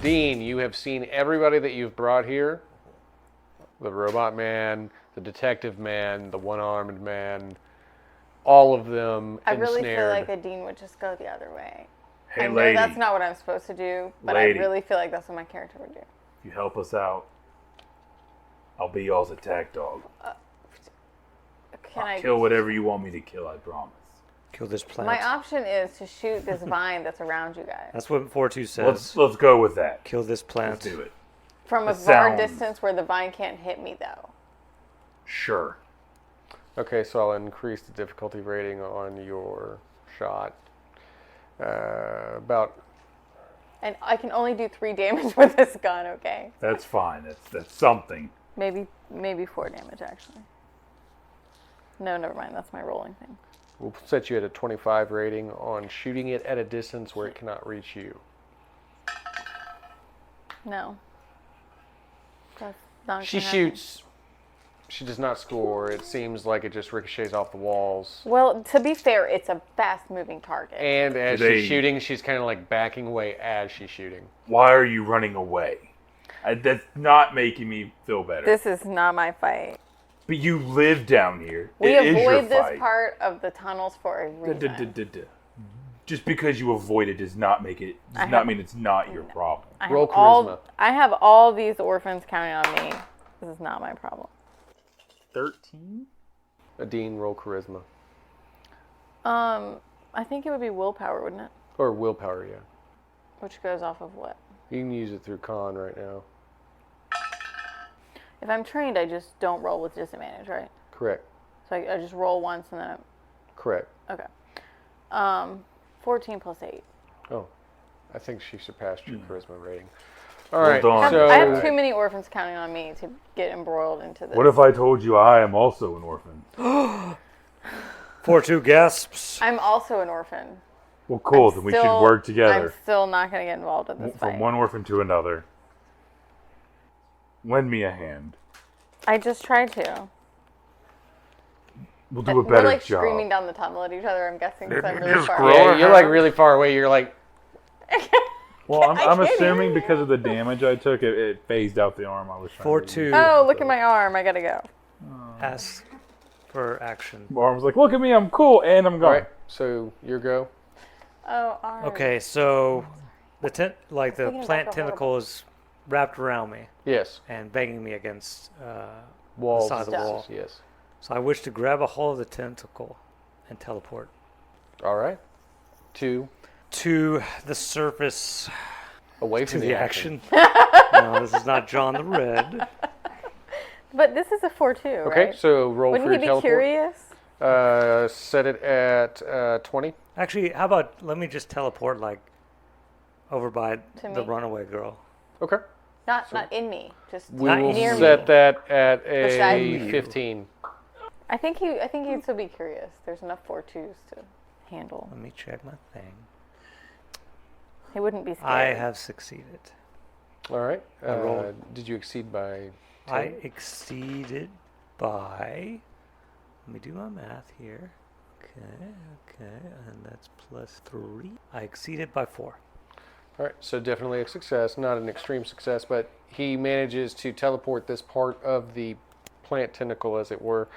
Dean, you have seen everybody that you've brought here. The robot man, the detective man, the one-armed man, all of them I really ensnared. feel like a Dean would just go the other way. Hey, I know lady. that's not what I'm supposed to do, but Lady. I really feel like that's what my character would do. If you help us out, I'll be y'all's attack dog. Can I'll kill whatever you want me to kill, I promise. Kill this plant. My option is to shoot this vine that's around you guys. That's what 4-2 says. Let's go with that. Kill this plant. Let's do it. From a It far sounds- distance where the vine can't hit me, though. Sure. Okay, so I'll increase the difficulty rating on your shot. About... And I can only do 3 damage with this gun, okay? That's fine. That's something. Maybe 4 damage, actually. No, never mind. That's my rolling thing. We'll set you at a 25 rating on shooting it at a distance where it cannot reach you. No. That's not She gonna happen. shoots. She does not score. It seems like it just ricochets off the walls. Well, to be fair, it's a fast-moving target. And as Do they- she's shooting, she's kind of like backing away as she's shooting. Why are you running away? That's not making me feel better. This is not my fight. But you live down here. We It is your avoid this fight. part of the tunnels for a reason. Just because you avoid it does not mean it's not your problem. Roll charisma. I have all these orphans counting on me. This is not my problem. 13? Dean, roll charisma. I think it would be willpower, wouldn't it? Or willpower, yeah. Which goes off of what? You can use it through con right now. If I'm trained, I just don't roll with disadvantage, right? Correct. So I just roll once and then Correct. okay. 14 plus 8. Oh, I think she surpassed your charisma rating. All right, done. so I have too many orphans counting on me to get embroiled into this. What if I told you I am also an orphan? 4-2 gasps. I'm also an orphan. Well, cool. Then we should work together. I'm still not going to get involved in this From fight. one orphan to another. Lend me a hand. I just tried to. We'll do a We're better like job. screaming down the tunnel at each other, I'm guessing, because I'm really Just far grow away. yeah, you're like really far away. You're like, Well, I'm can't assuming hear because of the damage I took, it phased out the arm I was trying 4-2. Oh, look at my arm. I got to go. Ask for action. My arm was like, look at me, I'm cool, and I'm all gone. right. So your go. Oh, arm. Okay, so the Thinking plant about the tentacle is wrapped around me Yes. and banging me against Walls. the side of the wall. Yes. So I wish to grab a hold of the tentacle and teleport All right. 2 to the surface away to from the action. action. No, this is not John the Red. But this is a 4-2, Okay, right? so roll Wouldn't for he your be teleport. curious? Set it at 20. Actually, how about let me just teleport like over by To the me? runaway girl. Uh, Okay. Not in me, just We Not will near set me. that at Beside a you. 15. I think he'd still be curious. There's enough 4-2s to handle. Let me check my thing. He wouldn't be scared. I have succeeded. All right. rolled. Did you exceed by 10? I exceeded by. Let me do my math here. Okay, and that's +3. I exceeded by 4. All right, so definitely a success, not an extreme success, but he manages to teleport this part of the plant tentacle, as it were,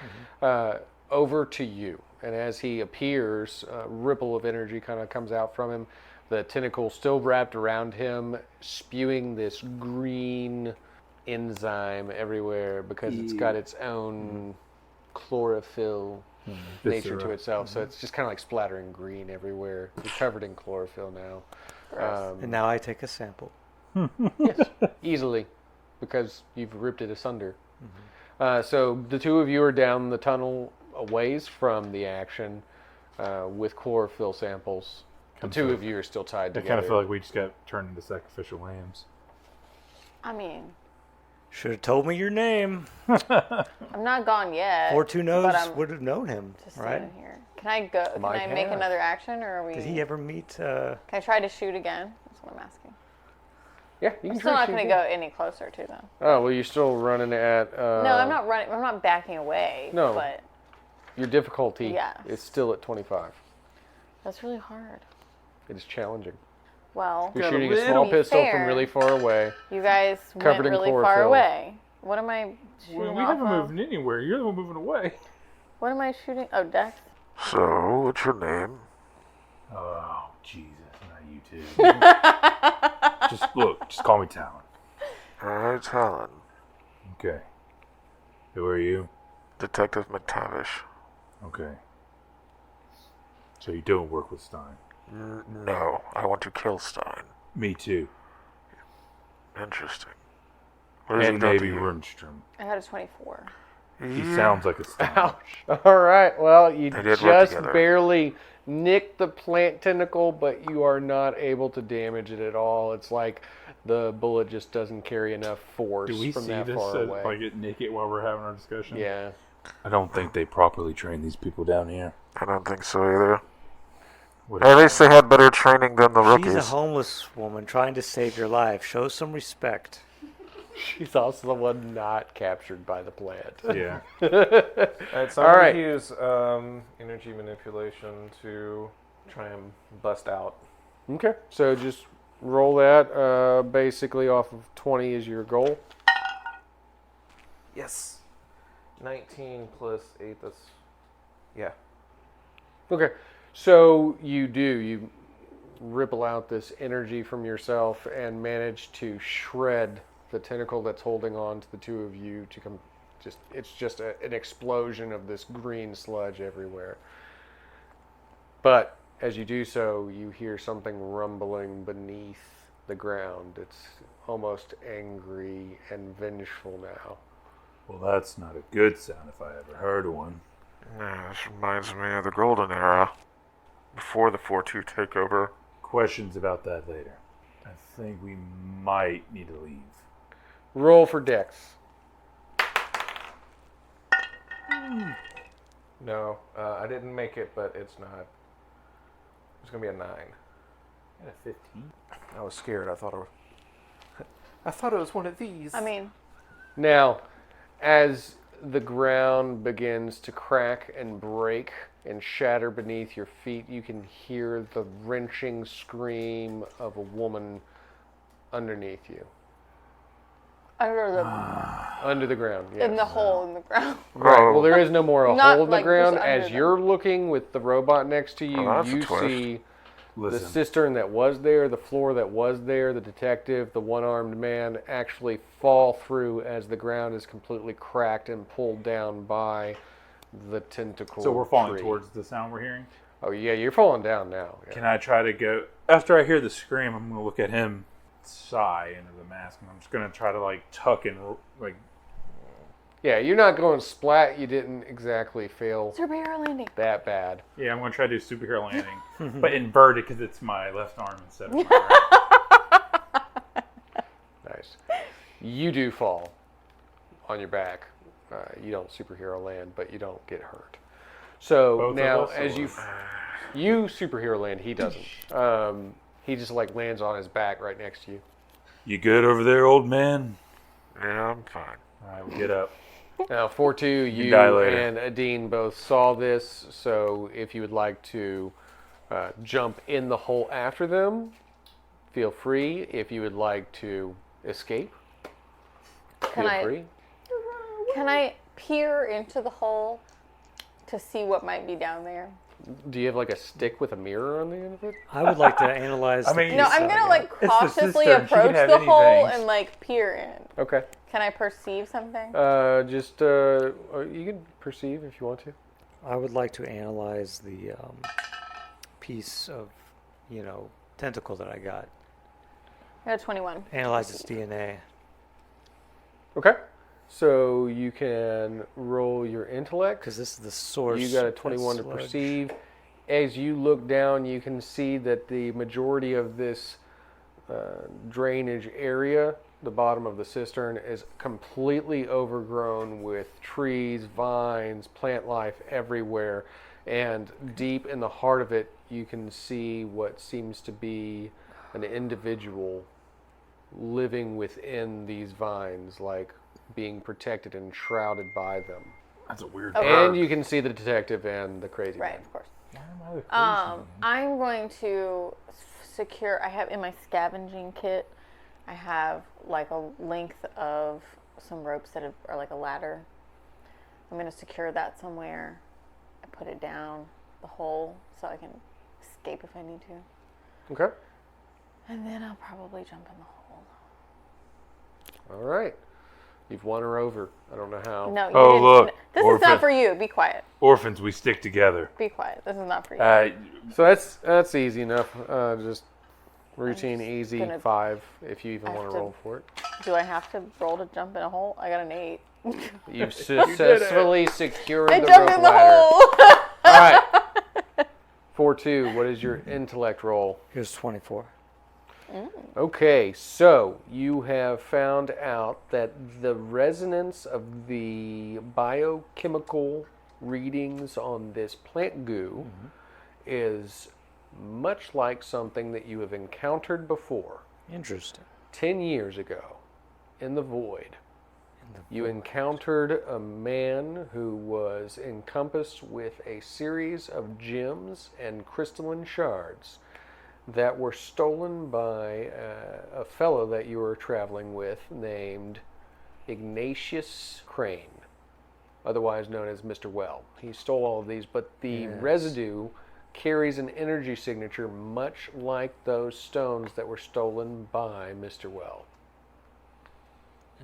over to you. And as he appears, a ripple of energy kind of comes out from him. The tentacle still wrapped around him, spewing this green enzyme everywhere because it's got its own chlorophyll nature to itself. So it's just kind of like splattering green everywhere. You're covered in chlorophyll now. And now I take a sample. Yes, easily, because you've ripped it asunder. So the two of you are down the tunnel a ways from the action with chlorophyll samples. The two of you are still tied I together. kind of feel like we just got turned into sacrificial lambs. I mean, Should have told me your name. I'm not gone yet. 4-2 knows but I'm would have known him, just right? standing here. Can I go? Can Might I make have. another action, or are we? Did he ever meet? Can I try to shoot again? That's what I'm asking. Yeah, you I'm can still try not to going shoot to him. go any closer to them. Oh, well, you're still running at... No, I'm not running. I'm not backing away. No. But Your difficulty Yes. is still at 25. that's really hard. It is challenging. Well, You're Got a shooting a little- small To be pistol from fair- really far away. you guys Covered went in really far chlorophyll. away. What am I shooting We off haven't of? moved anywhere. You're the one moving away. What am I shooting? Oh, Dex. So, what's your name? Oh, Jesus. Not you too. Just call me Talon. Alright, Talon. Okay. Who are you? Detective McTavish. Okay. So you don't work with Stein? No, I want to kill Stein. Me too. Interesting. What has he And done to maybe you? Rundstrom. I had a 24. He sounds like a Stein. Ouch. All right. Well, you They did work just together. barely nicked the plant tentacle, but you are not able to damage it at all. It's like the bullet just doesn't carry enough force Do we from see that this far away. like it naked while we're having our discussion? Yeah. I don't think they properly train these people down here. I don't think so either. What At least they had better training than the She's a rookies. homeless woman trying to save your life. Show some respect. She's also the one not captured by the plant. Yeah. Alright, so All I'm right. going to use energy manipulation to try and bust out. Okay. So just roll that. Basically, off of 20 is your goal. Yes. 19 plus 8, that's... Yeah. Okay. So you ripple out this energy from yourself and manage to shred the tentacle that's holding on to the two of you to come. It's just an explosion of this green sludge everywhere. But as you do so, you hear something rumbling beneath the ground. It's almost angry and vengeful now. Well, that's not a good sound if I ever heard one. Yeah, this reminds me of the golden era. Before the 4-2 takeover. Questions about that later. I think we might need to leave. Roll for Dex. No, I didn't make it, but it's not. It's going to be a 9. I got a 15. I was scared. I thought it was one of these. I mean, Now, as the ground begins to crack and break and shatter beneath your feet, you can hear the wrenching scream of a woman underneath you. Under the ground, yes. in the hole in the ground. Right. Oh. Well, there is no more a Not hole in the like ground. just under As them. you're looking with the robot next to you, Oh, that's a you twist. see the Listen, cistern that was there, the floor that was there, the detective, the one-armed man actually fall through as the ground is completely cracked and pulled down by the tentacle. so we're falling tree. towards the sound we're hearing? Oh yeah, you're falling down now. Yeah. Can I try to go... After I hear the scream, I'm going to look at him, sigh into the mask, and I'm just going to try to, like, tuck and, like... Yeah, you're not going splat. You didn't exactly fail Superhero landing. that bad. Yeah, I'm going to try to do superhero landing, but inverted because it's my left arm instead of my right. Nice. You do fall on your back. You don't superhero land, but you don't get hurt. So Both of now, us, as or- you superhero land, he doesn't. He just like lands on his back right next to you. You good over there, old man? Yeah, I'm fine. All right, we'll get up. Now, 4-2, you die later. and Adine both saw this. So if you would like to jump in the hole after them, feel free. If you would like to escape, Can feel I free. can I peer into the hole to see what might be down there? Do you have like a stick with a mirror on the end of it? I would like to analyze. I the mean, No, piece I'm that gonna I like It's the cautiously cistern. She can approach have the hole anything. and like peer in. Okay. Can I perceive something? You can perceive if you want to. I would like to analyze the piece of, tentacle that I got. I got a 21. Analyze its DNA. Okay. So you can roll your intellect. Because this is the source. You got a of that 21 to sludge. perceive. As you look down, you can see that the majority of this drainage area, the bottom of the cistern, is completely overgrown with trees, vines, plant life everywhere. And deep in the heart of it, you can see what seems to be an individual living within these vines, like being protected and shrouded by them. That's a weird Okay. And you can see the detective and the crazy Right, man. of course. Why am I the crazy one? I'm going to secure. I have in my scavenging kit. I have like a length of some ropes that are like a ladder. I'm going to secure that somewhere. I put it down the hole so I can escape if I need to. Okay. And then I'll probably jump in the hole. All right. You've won her over. I don't know how. No, you Oh, didn't. look, This is orphan. not for you. Be quiet. Orphans, we stick together. Be quiet. This is not for you. So that's easy enough. Just routine, just easy, gonna- 5 if you even I want have to to- roll for it. Do I have to roll to jump in a hole? I got an 8. You've successfully secured I the jumped rope in the ladder. hole. All right. 4-2. What is your intellect roll? Here's 24. Okay, so you have found out that the resonance of the biochemical readings on this plant goo is much like something that you have encountered before. Interesting. 10 years ago, in the void, you encountered a man who was encompassed with a series of gems and crystalline shards that were stolen by a fellow that you were traveling with named Ignatius Crane, otherwise known as Mr. Well. He stole all of these, but the residue carries an energy signature much like those stones that were stolen by Mr. Well.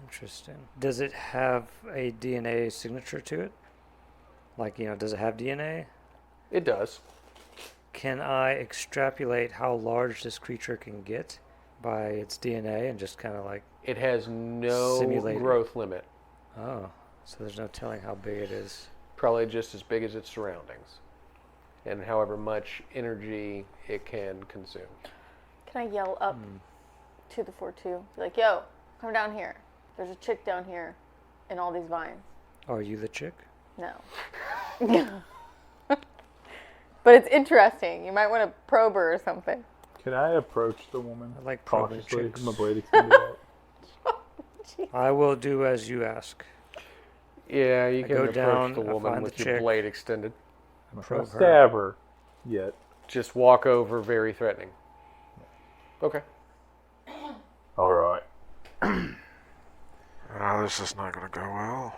Interesting. Does it have a DNA signature to it? Like, does it have DNA? It does. Can I extrapolate how large this creature can get by its DNA and just kind of like, It has no Simulated. growth limit. oh, so there's no telling how big it is. Probably just as big as its surroundings. And however much energy it can consume. Can I yell up to the 4-2? Be like, yo, come down here. There's a chick down here in all these vines. Are you the chick? No. But it's interesting. You might want to probe her or something. Can I approach the woman I like probing cautiously? chicks. My blade extended out. I will do as you ask. Yeah, you I can go approach down, the I woman find with the your chick. blade extended. I'm not Probe gonna her. stab her yet. Just walk over very threatening. Okay. All right. This is not going to go well.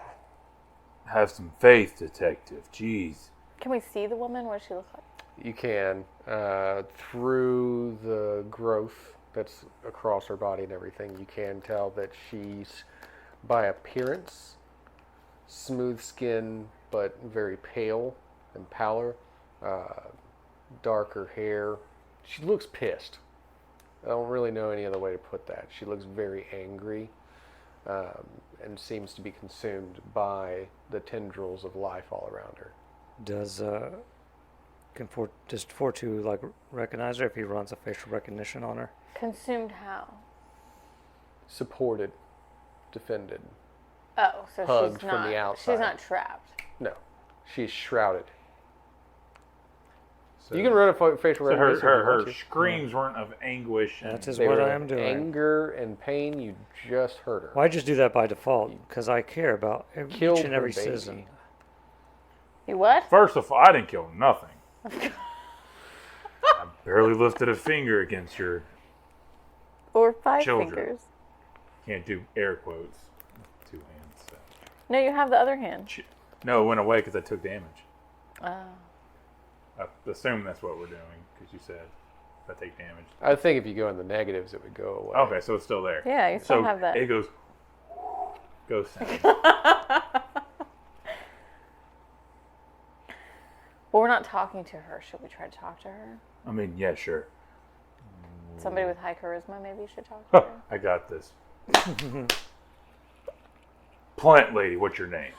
Have some faith, detective. Jeez. Can we see the woman? What does she look like? You can. Through the growth that's across her body and everything, you can tell that she's, by appearance, smooth skin, but very pale and pallor. Darker hair. She looks pissed. I don't really know any other way to put that. She looks very angry and seems to be consumed by the tendrils of life all around her. Does does 4-2 like recognize her if he runs a facial recognition on her? Consumed how? Supported, defended. Oh, so Hugged she's from not. the outside. She's not trapped. No, she's shrouded. So, You can run a facial so her, recognition if you her want to. screams weren't of anguish. And That is They what were I am doing. anger and pain. You just hurt her. Well, I just do that by default because I care about Killed each and every her baby. citizen. You what? First of all, I didn't kill nothing. I barely lifted a finger against your. Or 5 Children. fingers. Can't do air quotes. 2 hands. So. No, you have the other hand. No, it went away because I took damage. Oh. I assume that's what we're doing because you said if I take damage. I think if you go in the negatives, it would go away. Okay, so it's still there. Yeah, you still So have that. it goes. Ghost sound. Well, we're not talking to her. Should we try to talk to her? I mean, yeah, sure. Somebody with high charisma maybe should talk to her. I got this. Plant lady, what's your name?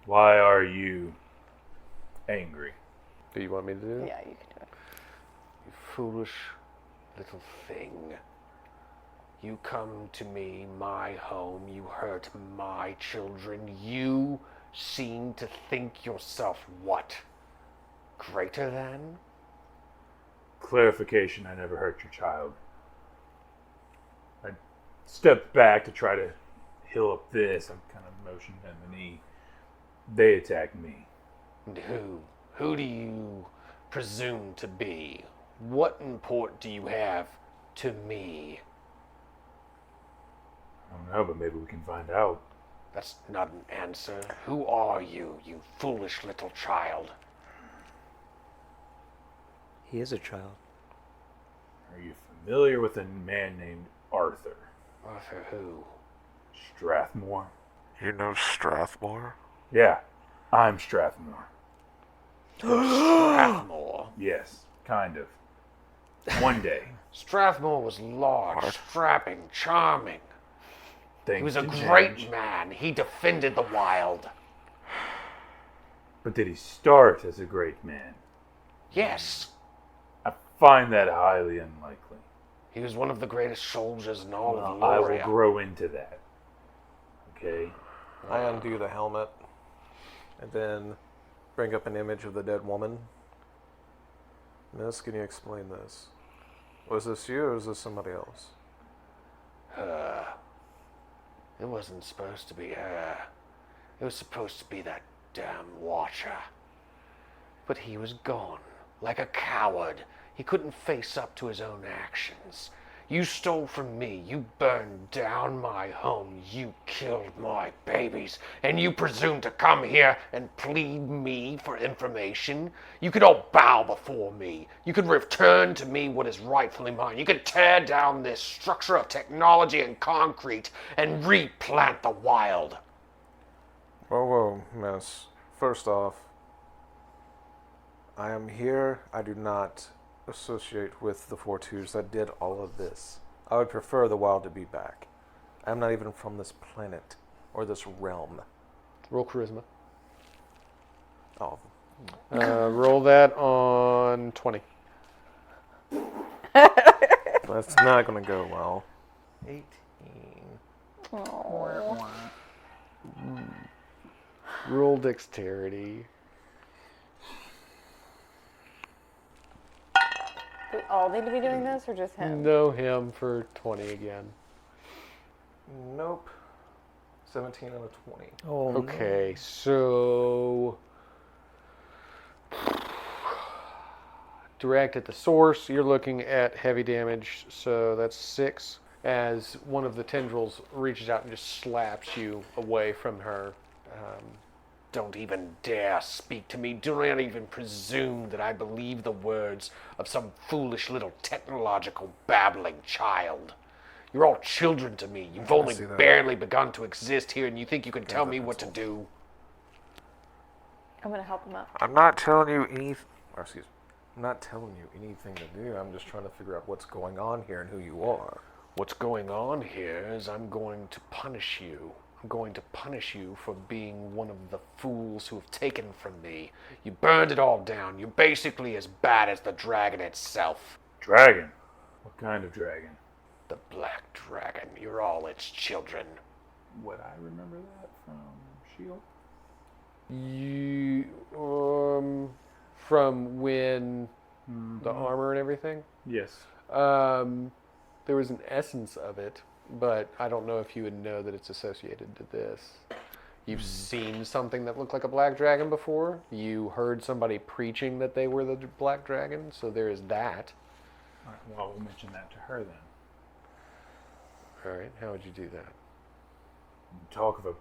Why are you angry? Do you want me to do it? Yeah, you can do it. You foolish little thing. You come to me, my home. You hurt my children. You seem to think yourself what? Greater than? Clarification, I never hurt your child. I stepped back to try to heal up this. I'm kind of motioned in the knee. They attacked me. And who? Who do you presume to be? What import do you have to me? I don't know, but maybe we can find out. That's not an answer. Who are you, you foolish little child? He is a child. Are you familiar with a man named Arthur? Arthur who? Strathmore? You know Strathmore? Yeah, I'm Strathmore. Strathmore. Yes, kind of. One day. Strathmore was large, What? strapping, charming. He Things was a did great change. man. He defended the wild. But did he start as a great man? Yes, I find that highly unlikely. he was one of the greatest soldiers in all of I will Loria. grow into that. Okay? I undo the helmet and then bring up an image of the dead woman. Miss, can you explain this? Was this you or was this somebody else? It wasn't supposed to be her. It was supposed to be that damn watcher. But he was gone, like a coward. He couldn't face up to his own actions. You stole from me. You burned down my home. You killed my babies. And you presume to come here and plead me for information? You could all bow before me. You could return to me what is rightfully mine. You could tear down this structure of technology and concrete and replant the wild. Whoa, miss. First off, I am here. I do not associate with the Fortures that did all of this. I would prefer the wild to be back. I'm not even from this planet or this realm. Roll charisma. Oh, Roll that on 20. that's not going to go well. 18. Roll dexterity. Do we all need to be doing this or just him? Know him for 20 again. Nope. 17 out of 20. Oh, Okay, so direct at the source, you're looking at heavy damage, so that's 6. As one of the tendrils reaches out and just slaps you away from her. Don't even dare speak to me. Do not even presume that I believe the words of some foolish little technological babbling child. You're all children to me. You've only see that. barely begun to exist here, and you think you can tell me what to do. I'm gonna help him up. I'm not telling you anything. Or excuse me. I'm not telling you anything to do. I'm just trying to figure out what's going on here and who you are. What's going on here is I'm going to punish you. I'm going to punish you for being one of the fools who have taken from me. You burned it all down. You're basically as bad as the dragon itself. Dragon? What kind of dragon? The Black Dragon. You're all its children. Would I remember that from S.H.I.E.L.D.? You, from when the armor and everything? Yes. There was an essence of it, but I don't know if you would know that it's associated to this. You've seen something that looked like a black dragon before. You heard somebody preaching that they were the black dragon, so there is that. All right, well, we'll mention that to her then. All right, how would you do that? Talk of a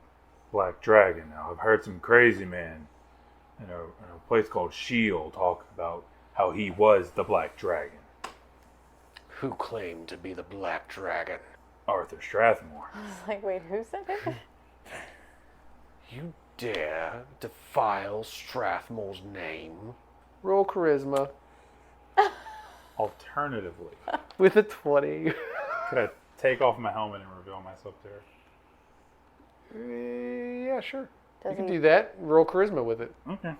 black dragon. Now, I've heard some crazy man in a place called S.H.I.E.L.D. talk about how he was the black dragon. Who claimed to be the black dragon? Arthur Strathmore. I was like, wait, who said it? You dare defile Strathmore's name? Roll charisma Alternatively, with a 20. could I take off my helmet and reveal myself to her? Yeah, sure. Does You can he- do that. Roll charisma with it. Okay.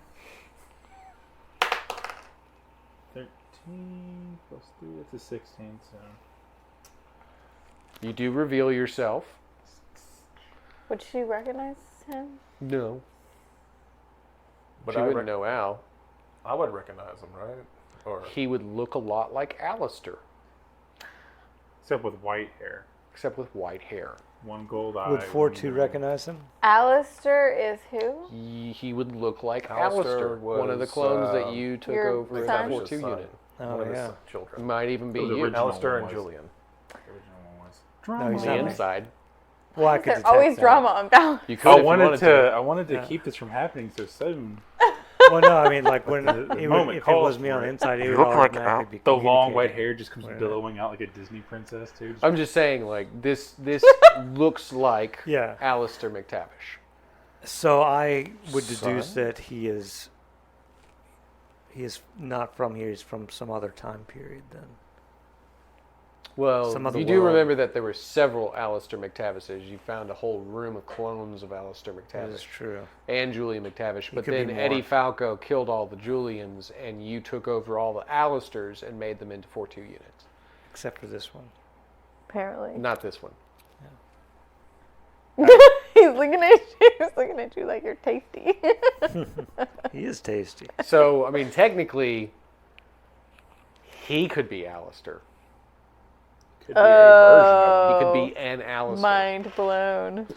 13 plus 3, that's a 16, so... You do reveal yourself. Would she recognize him? No. But She I wouldn't know Al. I would recognize him, right? Or He would look a lot like Alistair, Except with white hair. except with white hair. One gold eye. would one 4-2 green. recognize him? Alistair is who? He would look like Alistair Alistair, one of the was, clones that you took your over son? the 4-2 son. unit. Oh, one of yeah. his children. Might even be Oh, the you. original Alistair one and was. Julian. The original one was. No, On he's the not. inside. Well, I could There's detect always that. drama about. You could I if you wanted to. I wanted to keep this from happening so soon. Well, no, I mean, like, when The it would, moment if it calls was me for on the it. inside, it You would look like automatically be The long white communicating. hair just comes Right. billowing out like a Disney princess too. I'm just saying, like, this looks like Yeah. Alistair McTavish. So I would deduce Son? that he is not from here. He's from some other time period. Then Well, Some other you do world. remember that there were several Alistair McTavishes. You found a whole room of clones of Alistair that is McTavish true. and Julian McTavish. But could be then more. Eddie Falco killed all the Julians, and you took over all the Alistairs and made them into 4-2 units. Except for this one. Apparently. Not this one. He's looking at you. He's looking at you like you're tasty. He is tasty. So, I mean, technically, he could be Alistair. Could be a version of He could Oh, be an Alistair, mind blown.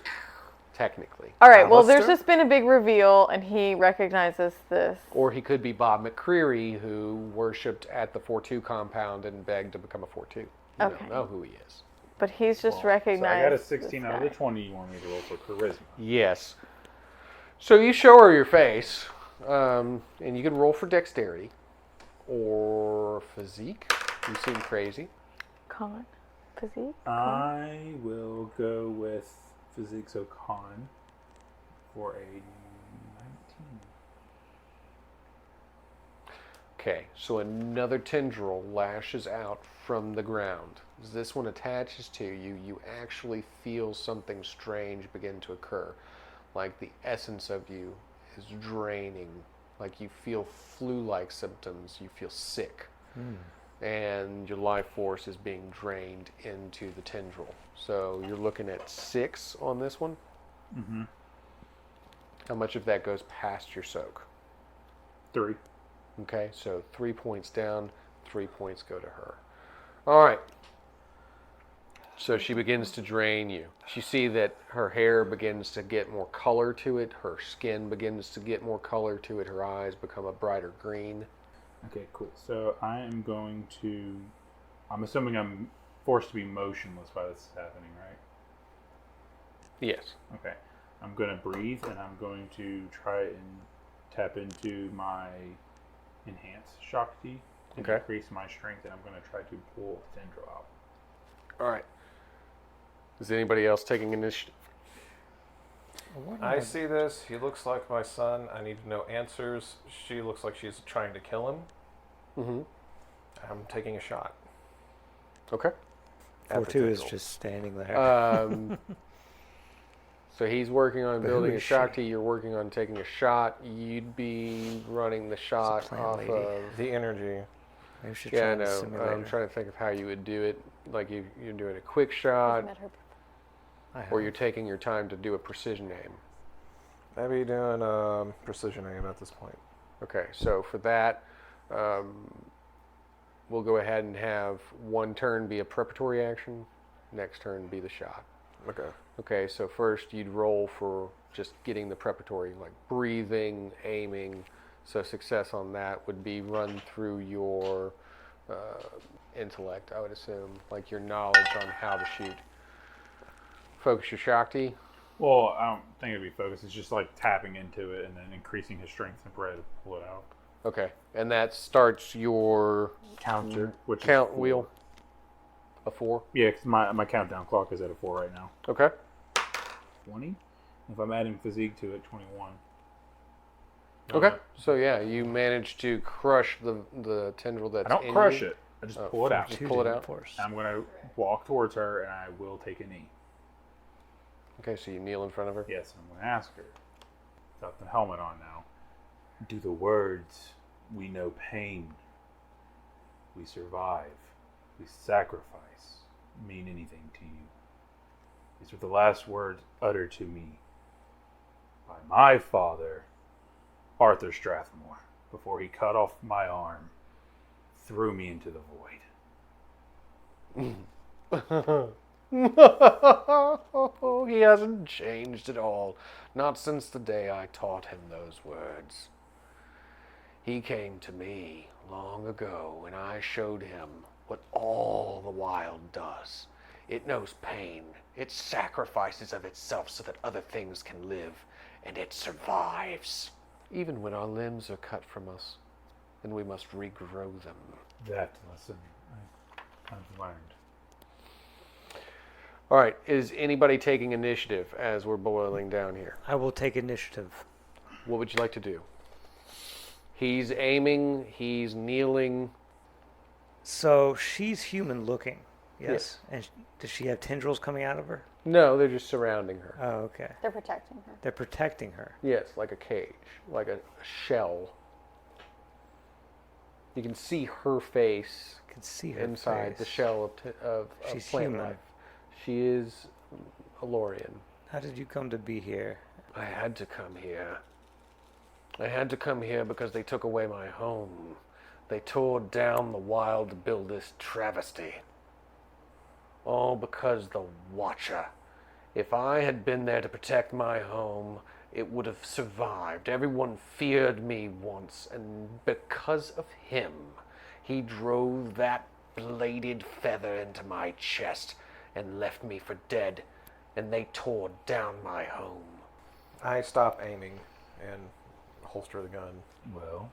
technically. All right. Well, there's Alistair? just been a big reveal, and he recognizes this. Or he could be Bob McCreary, who worshipped at the 4-2 compound and begged to become a 4-2. You Okay. don't know who he is. But he's just So recognized. I got a this 16 out of the guy. 20 you want me to roll for charisma. Yes. So you show her your face, and you can roll for dexterity or physique. You seem crazy. Con. Physique. I will go with physique, so con for a 19. Okay, so another tendril lashes out from the ground. As this one attaches to you, you actually feel something strange begin to occur. Like the essence of you is draining. Like you feel flu-like symptoms. You feel sick. And your life force is being drained into the tendril. So you're looking at 6 on this one. Mm-hmm. How much of that goes past your soak? 3. Okay, so 3 points down, 3 points go to her. All right. So she begins to drain you. You see that her hair begins to get more color to it. Her skin begins to get more color to it. Her eyes become a brighter green. Okay, cool. So I am going to. I'm assuming I'm forced to be motionless while this is happening, right? Yes. Okay. I'm going to breathe and I'm going to try and tap into my enhanced Shakti to Okay. increase my strength, and I'm going to try to pull a tendril out. All right. Is anybody else taking initiative? I see this. He looks like my son. I need to know answers. She looks like she's trying to kill him. Mm-hmm. I'm taking a shot. Okay. At the 4-2 is tendril. just standing there. So he's working on But who building a is she? Shakti. You're working on taking a shot. You'd be running the shot plant off lady. of... The energy. Maybe we should Yeah, I try the know. simulator. I'm trying to think of how you would do it. Like you're doing a quick I've shot, met her. I have. or you're taking your time to do a precision aim. Maybe doing precision aim at this point. Okay, so for that, we'll go ahead and have one turn be a preparatory action, next turn be the shot. Okay. Okay, so first you'd roll for just getting the preparatory, like breathing, aiming. So success on that would be run through your intellect, I would assume, like your knowledge on how to shoot. Focus your Shakti. Well, I don't think it'd be focused. It's just like tapping into it and then increasing his strength and bread to pull it out. Okay, and that starts your Counter, which count is 4. wheel. A 4. Yeah, because my countdown clock is at a 4 right now. Okay. 20. If I'm adding physique to it, 21. Okay. So yeah, you manage to crush the tendril that's I don't in crush you. it. I just Oh, pull it out. just pull it out. Force. I'm going to walk towards her and I will take a knee. Okay, so you kneel in front of her. Yes, I'm going to ask her. Without the helmet on now. Do the words, "We know pain, we survive, we sacrifice," mean anything to you? These were the last words uttered to me by my father, Arthur Strathmore, before he cut off my arm, threw me into the void. He hasn't changed at all. Not since the day I taught him those words. He came to me long ago, and I showed him what all the wild does. It knows pain. It sacrifices of itself so that other things can live, and it survives. Even when our limbs are cut from us, then we must regrow them. That lesson I've learned. All right, is anybody taking initiative as we're boiling down here? I will take initiative. What would you like to do? He's aiming, he's kneeling. So she's human looking, yes? And does she have tendrils coming out of her? No, they're just surrounding her. Oh, okay. They're protecting her. They're protecting her. Yes, like a cage, like a shell. You can see her face I can see her inside the face. shell of She's plant human. life. She is a Lorian. How did you come to be here? I had to come here. I had to come here because they took away my home. They tore down the wild to build this travesty. All because the Watcher. If I had been there to protect my home, it would have survived. Everyone feared me once, and because of him, he drove that bladed feather into my chest and left me for dead, and they tore down my home. I stop aiming and holster the gun. Well,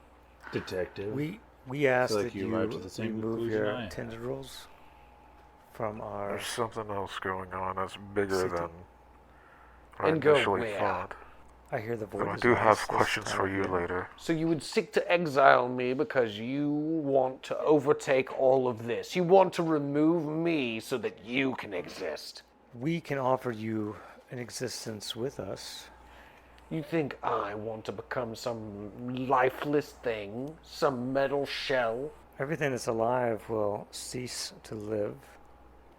detective. We asked like that you you arrived at the same remove conclusion your I have. tendrils from our... There's something else going on that's bigger than I And go initially where? thought. I hear the voice. And I do have questions for you later. So you would seek to exile me because you want to overtake all of this. You want to remove me so that you can exist. We can offer you an existence with us. You think I want to become some lifeless thing, some metal shell? Everything that's alive will cease to live.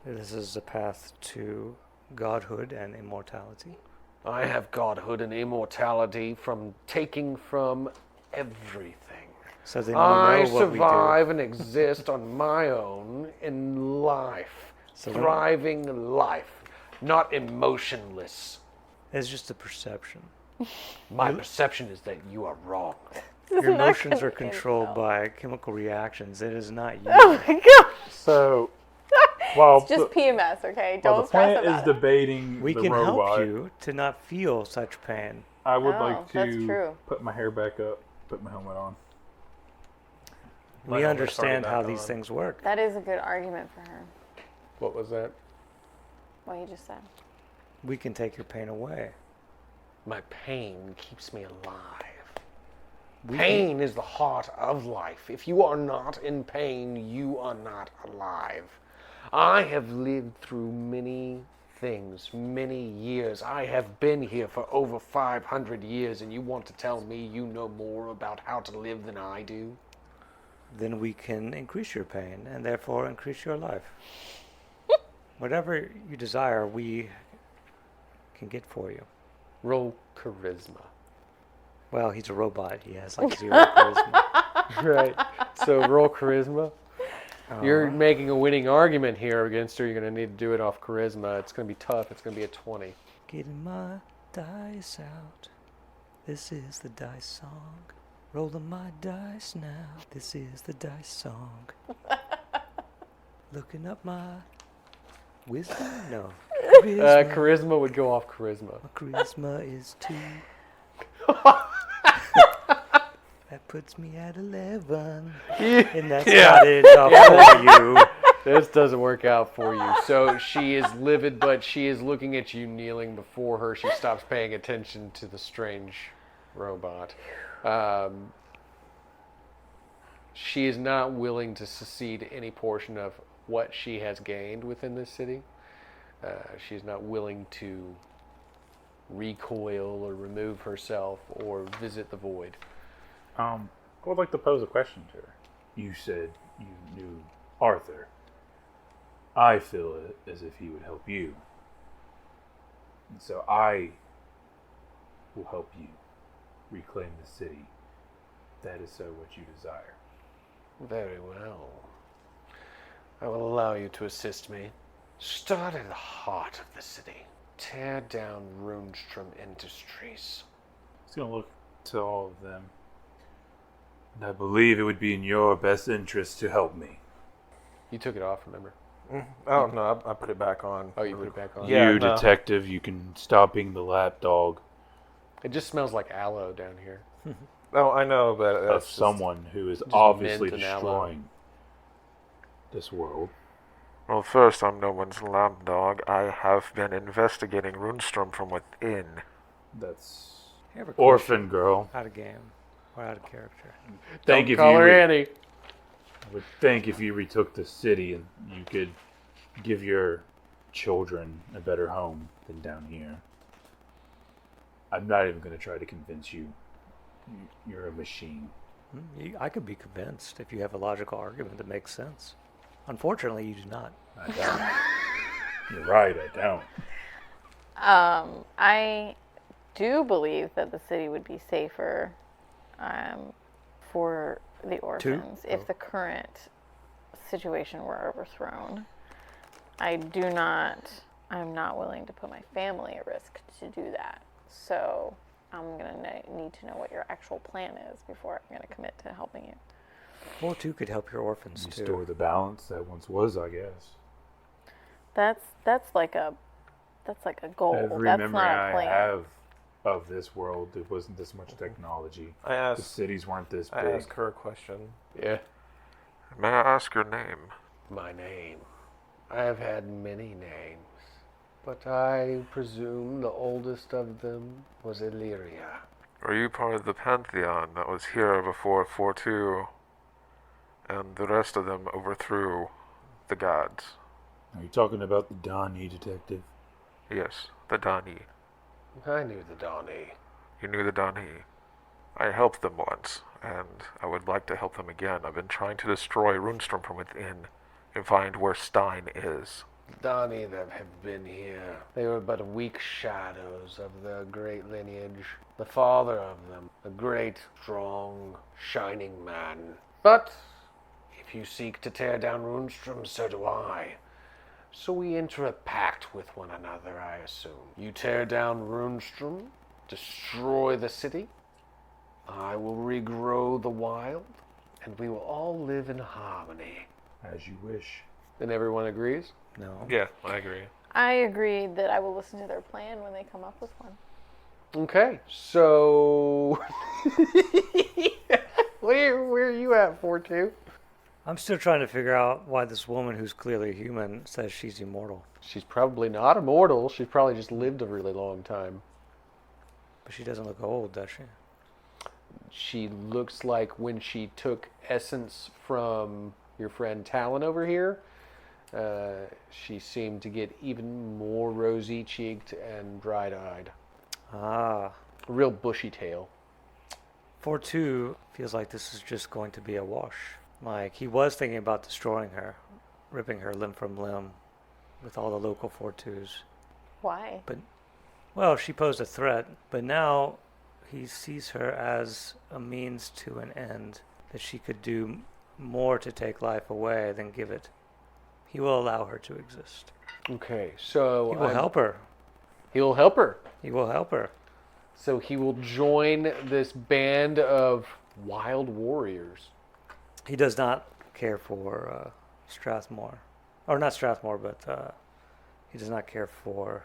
This is the path to godhood and immortality. I have godhood and immortality from taking from everything. So then I you know what survive and exist on my own in life. So Thriving life, not emotionless. It's just a perception. My perception is that you are wrong. Your emotions are controlled by chemical reactions. It is not you. Oh my god! So, while It's just PMS, okay? while Don't the stress plant is about it. debating We the can robot, help you to not feel such pain. I would Oh, like that's to true. put my hair back up, put my helmet on. My We helmet's already understand how back these on. things work. That is a good argument for her. What was that? What you just said. We can take your pain away. My pain keeps me alive. We Pain is the heart of life. If you are not in pain, you are not alive. I have lived through many things, many years. I have been here for over 500 years, and you want to tell me you know more about how to live than I do? Then we can increase your pain and therefore increase your life. Whatever you desire, we can get for you. Roll charisma. Well, he's a robot. He has like 0 charisma. Right. So roll charisma. You're Uh, making a winning argument here against her. You're going to need to do it off charisma. It's going to be tough. It's going to be a 20. Getting my dice out. This is the dice song. Rolling my dice now. This is the dice song. Looking up my wisdom? No. Charisma. Charisma would go off charisma. My charisma is 2. That puts me at 11. And that's not enough for you. This doesn't work out for you. So she is livid, but she is looking at you kneeling before her. She stops paying attention to the strange robot. She is not willing to secede any portion of what she has gained within this city. She's not willing to recoil or remove herself or visit the void. I would like to pose a question to her. You said you knew Arthur. I feel it as if he would help you. And so I will help you reclaim the city. That is so what you desire. Very well. I will allow you to assist me. Start at the heart of the city. Tear down Runestrom Industries. He's going to look to all of them. And I believe it would be in your best interest to help me. You took it off, remember? Oh no, I put it back on. Oh, you put it back on? Yeah, you, no. detective, you can stop being the lapdog It just smells like aloe down here. Oh, I know, but of that's just- someone who is just obviously mint and aloe. destroying this world. Well, first, I'm no one's lapdog. I have been investigating Runestrom from within. That's I have a orphan girl. question. Out of game. Or out of character. Think Don't if call you her re- Annie. I would think if you retook the city and you could give your children a better home than down here. I'm not even going to try to convince you. You're a machine. I could be convinced if you have a logical argument that makes sense. Unfortunately, you do not. I don't. You're right, I don't. I do believe that the city would be safer for the orphans if the current situation were overthrown. I'm not willing to put my family at risk to do that. So I'm going to need to know what your actual plan is before I'm going to commit to helping you. 4-2 could help your orphans too. Restore the balance that once was, I guess. That's like a goal. Every That's memory not a I plan. have of this world, there wasn't this much technology. I The asked. cities weren't this I big. asked her a question. Yeah. May I ask your name? My name. I have had many names, but I presume the oldest of them was Illyria. Are you part of the pantheon that was here before 4-2, and the rest of them overthrew the gods? Are you talking about the Donnie detective? Yes, the Dani. I knew the Donnie. You knew the Dani. I helped them once, and I would like to help them again. I've been trying to destroy Runestrom from within and find where Stein is. The Donnie that have been here, they were but weak shadows of the great lineage. The father of them, a great, strong, shining man. But if you seek to tear down Runestrom, so do I. So we enter a pact with one another, I assume. You tear down Runestrom, destroy the city. I will regrow the wild, and we will all live in harmony. As you wish. And everyone agrees? No. Yeah, I agree. I agree that I will listen to their plan when they come up with one. Okay, so where are you at, 4-2? I'm still trying to figure out why this woman who's clearly human says she's immortal. She's probably not immortal. She's probably just lived a really long time. But she doesn't look old, does she? She looks like when she took essence from your friend Talon over here, she seemed to get even more rosy-cheeked and dried-eyed. Ah. A real bushy tail. 4-2 feels like this is just going to be a wash. Like, he was thinking about destroying her, ripping her limb from limb with all the local 4-2s. Why? Well, she posed a threat, but now he sees her as a means to an end, that she could do more to take life away than give it. He will allow her to exist. Okay, so He will help her. He will help her. He will help her. So he will join this band of wild warriors. He does not care for Strathmore. Or not Strathmore, but he does not care for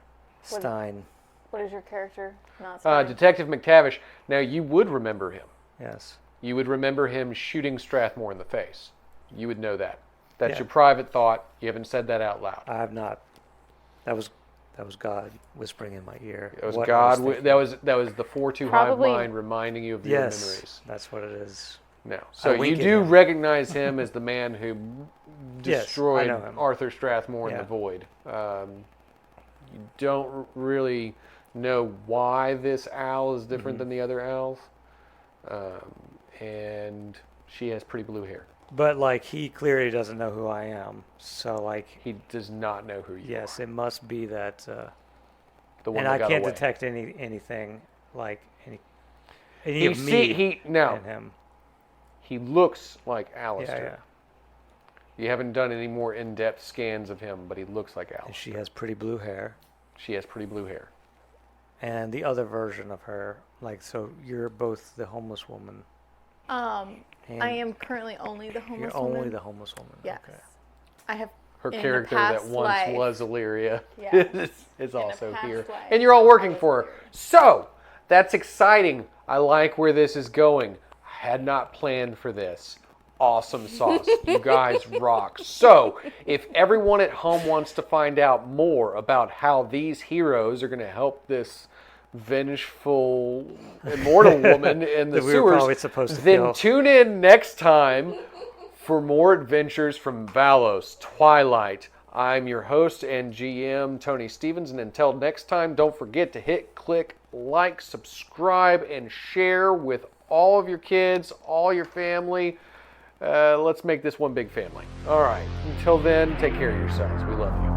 What- Stein. What is your character? Not Stein? Detective McTavish. Now, you would remember him. Yes. You would remember him shooting Strathmore in the face. You would know that. That's Yeah. your private thought. You haven't said that out loud. I have not. That was God whispering in my ear. It was what I God. thinking. That was the 4-2 hive Probably- mind reminding you of your Yes, memories. that's what it is. No. So you wink at do him. recognize him as the man who Yes, I destroyed know him. Arthur Strathmore in Yeah. the void. You don't really know why this owl is different than the other owls. And she has pretty blue hair. But like he clearly doesn't know who I am. So like He does not know who you yes, are. it must be that The one and that I got can't away. detect any He of see- me he- no. in him. He looks like Yeah, Alistair. yeah. You haven't done any more in-depth scans of him, but he looks like And Alistair. she has pretty blue hair. She has pretty blue hair. And the other version of her, like so you're both the homeless woman I am currently only the homeless You're woman. only the homeless woman. Yes. Okay. I have Her in a character that past once life- was Illyria Yeah. is a also past here. life, And you're all working I was for her. Illyria. So, that's exciting. I like where this is going. I had not planned for this. Awesome sauce. You guys rock. So, if everyone at home wants to find out more about how these heroes are going to help this vengeful immortal woman in the That we were sewers, probably supposed to then kill. tune in next time for more adventures from Valos Twilight. I'm your host and GM, Tony Stevens, and until next time, don't forget to hit, click, like, subscribe, and share with all of your kids, all your family. Let's make this one big family. All right. Until then, take care of yourselves. We love you.